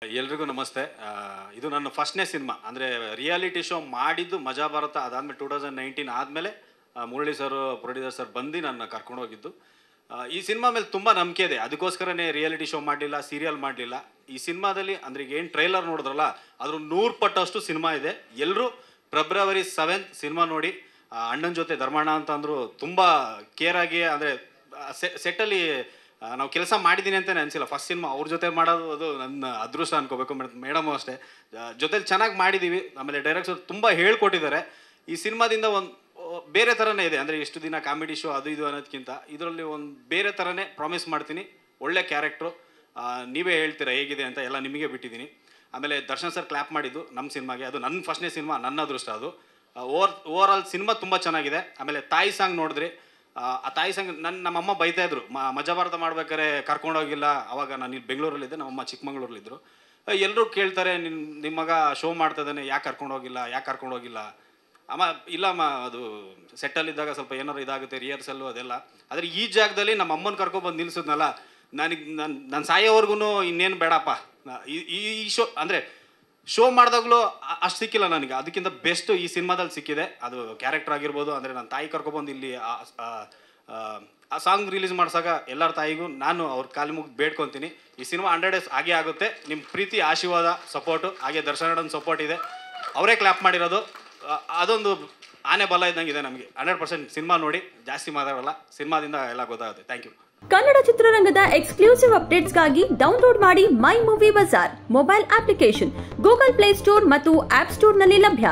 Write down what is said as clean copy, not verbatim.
ಎಲ್ರಿಗೂ ನಮಸ್ತೆ. ಇದು ನನ್ನ ಫಸ್ಟ್ನೇ ಸಿನಿಮಾ. ಅಂದರೆ ರಿಯಾಲಿಟಿ ಶೋ ಮಾಡಿದ್ದು ಮಜಾ ಭಾರತ. ಅದಾದಮೇಲೆ 2019 ಆದಮೇಲೆ ಮುರಳಿ ಸರ್ ಪ್ರೊಡ್ಯೂಸರ್ ಸರ್ ಬಂದು ನನ್ನ ಕರ್ಕೊಂಡು ಹೋಗಿದ್ದು. ಈ ಸಿನಿಮಾ ಮೇಲೆ ತುಂಬ ನಂಬಿಕೆ ಇದೆ. ಅದಕ್ಕೋಸ್ಕರನೇ ರಿಯಾಲಿಟಿ ಶೋ ಮಾಡಲಿಲ್ಲ, ಸೀರಿಯಲ್ ಮಾಡಲಿಲ್ಲ. ಈ ಸಿನಿಮಾದಲ್ಲಿ ಅಂದರೆ ಈಗ ಏನು ಟ್ರೈಲರ್ ನೋಡಿದ್ರಲ್ಲ, ಅದ್ರ 100 ಪಟ್ಟಷ್ಟು ಸಿನಿಮಾ ಇದೆ. ಎಲ್ಲರೂ ಫೆಬ್ರವರಿ 7 ಸಿನಿಮಾ ನೋಡಿ. ಅಣ್ಣನ ಜೊತೆ ಧರ್ಮಣ್ಣ ಅಂತ ಅಂದರು ತುಂಬ ಕೇರಾಗಿ. ಅಂದರೆ ಸೆಟ್ಟಲ್ಲಿ ನಾವು ಕೆಲಸ ಮಾಡಿದ್ದೀನಿ ಅಂತಲೇ ಅನಿಸಿಲ್ಲ. ಫಸ್ಟ್ ಸಿನಿಮಾ ಅವ್ರ ಜೊತೆ ಮಾಡೋದು ಅದು ನನ್ನ ಅದೃಷ್ಟ ಅನ್ಕೋಬೇಕು. ಮೇಡಮು ಅಷ್ಟೇ ಜೊತೆಲಿ ಚೆನ್ನಾಗಿ ಮಾಡಿದ್ದೀವಿ. ಆಮೇಲೆ ಡೈರೆಕ್ಟರ್ ತುಂಬ ಹೇಳ್ಕೊಟ್ಟಿದ್ದಾರೆ. ಈ ಸಿನಿಮಾದಿಂದ ಒಂದು ಬೇರೆ ಥರನೇ ಇದೆ. ಅಂದರೆ ಎಷ್ಟು ದಿನ ಕಾಮಿಡಿ ಶೋ ಅದು ಇದು ಅನ್ನೋದಕ್ಕಿಂತ ಇದರಲ್ಲಿ ಒಂದು ಬೇರೆ ಥರನೇ ಪ್ರಾಮಿಸ್ ಮಾಡ್ತೀನಿ. ಒಳ್ಳೆ ಕ್ಯಾರೆಕ್ಟ್ರು. ನೀವೇ ಹೇಳ್ತೀರಾ ಹೇಗಿದೆ ಅಂತ, ಎಲ್ಲ ನಿಮಗೆ ಬಿಟ್ಟಿದ್ದೀನಿ. ಆಮೇಲೆ ದರ್ಶನ್ ಸರ್ ಕ್ಲ್ಯಾಪ್ ಮಾಡಿದ್ದು ನಮ್ಮ ಸಿನಿಮಾಗೆ. ಅದು ನನ್ನ ಫಸ್ಟ್ನೇ ಸಿನಿಮಾ, ನನ್ನ ಅದೃಷ್ಟ ಅದು. ಓವರ್ ಆಲ್ ಸಿನಿಮಾ ತುಂಬ ಚೆನ್ನಾಗಿದೆ. ಆಮೇಲೆ ತಾಯಿ ಸಾಂಗ್ ನೋಡಿದ್ರಿ. ಆ ತಾಯಿ ಸಾಂಗ್ ನಮ್ಮಮ್ಮ ಬೈತಾಯಿದ್ರು, ಮಜಾ ಭಾರತ ಮಾಡ್ಬೇಕಾದ್ರೆ ಕರ್ಕೊಂಡೋಗಿಲ್ಲ. ಅವಾಗ ನಾನು ಇಲ್ಲಿ ಬೆಂಗಳೂರಲ್ಲಿದ್ದೆ, ನಮ್ಮಮ್ಮ ಚಿಕ್ಕಮಂಗ್ಳೂರಲ್ಲಿದ್ದರು. ಎಲ್ಲರೂ ಕೇಳ್ತಾರೆ, ನಿಮ್ಮ ಮಗ ಶೋ ಮಾಡ್ತಾಯಿದ್ದಾನೆ, ಯಾಕೆ ಕರ್ಕೊಂಡೋಗಿಲ್ಲ. ಅಮ್ಮ ಇಲ್ಲಮ್ಮ, ಅದು ಸೆಟ್ಟಲ್ಲಿದ್ದಾಗ ಸ್ವಲ್ಪ ಏನಾರು ಇದಾಗುತ್ತೆ, ರಿಹರ್ಸಲ್ಲು ಅದೆಲ್ಲ. ಆದರೆ ಈ ಜಾಗದಲ್ಲಿ ನಮ್ಮ ಅಮ್ಮನ ಕರ್ಕೊಬಂದು ನಿಲ್ಲಿಸಿದ್ನಲ್ಲ, ನನ್ನ ಸಾಯೋವರೆಗೂ ಇನ್ನೇನು ಬೇಡಪ್ಪ. ಈ ಶೋ ಅಂದರೆ ಶೋ ಮಾಡಿದಾಗಲೂ ಅಷ್ಟು ಸಿಕ್ಕಿಲ್ಲ ನನಗೆ. ಅದಕ್ಕಿಂತ ಬೆಸ್ಟು ಈ ಸಿನಿಮಾದಲ್ಲಿ ಸಿಕ್ಕಿದೆ. ಅದು ಕ್ಯಾರೆಕ್ಟರ್ ಆಗಿರ್ಬೋದು. ಅಂದರೆ ನನ್ನ ತಾಯಿ ಕರ್ಕೊಬಂದು ಇಲ್ಲಿ ಆ ಸಾಂಗ್ ರಿಲೀಸ್ ಮಾಡ್ಸಾಗ ಎಲ್ಲರ ತಾಯಿಗೂ ನಾನು ಅವ್ರ ಕಾಲು ಮುಗಿದು ಬೇಡ್ಕೊತೀನಿ. ಈ ಸಿನಿಮಾ 100 ಡೇಸ್ ಆಗೇ ಆಗುತ್ತೆ. ನಿಮ್ಮ ಪ್ರೀತಿ, ಆಶೀರ್ವಾದ, ಸಪೋರ್ಟು, ಹಾಗೆ ದರ್ಶನ್ ಸಪೋರ್ಟ್ ಇದೆ. ಅವರೇ ಕ್ಲಾಪ್ ಮಾಡಿರೋದು. ಅದೊಂದು ಆನೆ ಬಲ ಇದ್ದಂಗೆ ಇದೆ ನಮಗೆ. 100% ಸಿನಿಮಾ ನೋಡಿ. ಜಾಸ್ತಿ ಮಾತಾಡೋಲ್ಲ, ಸಿನಿಮಾದಿಂದ ಎಲ್ಲ ಗೊತ್ತಾಗುತ್ತೆ. Thank you. ಕನ್ನಡ ಚಿತ್ರರಂಗದ ಎಕ್ಸ್ಕ್ಲೂಸಿವ್ ಅಪ್ಡೇಟ್ಸ್ಗಾಗಿ ಡೌನ್ಲೋಡ್ ಮಾಡಿ My Movie Bazaar mobile application. Google Play Store ಮತ್ತು ಆಪ್ ಸ್ಟೋರ್ನಲ್ಲಿ ಲಭ್ಯ.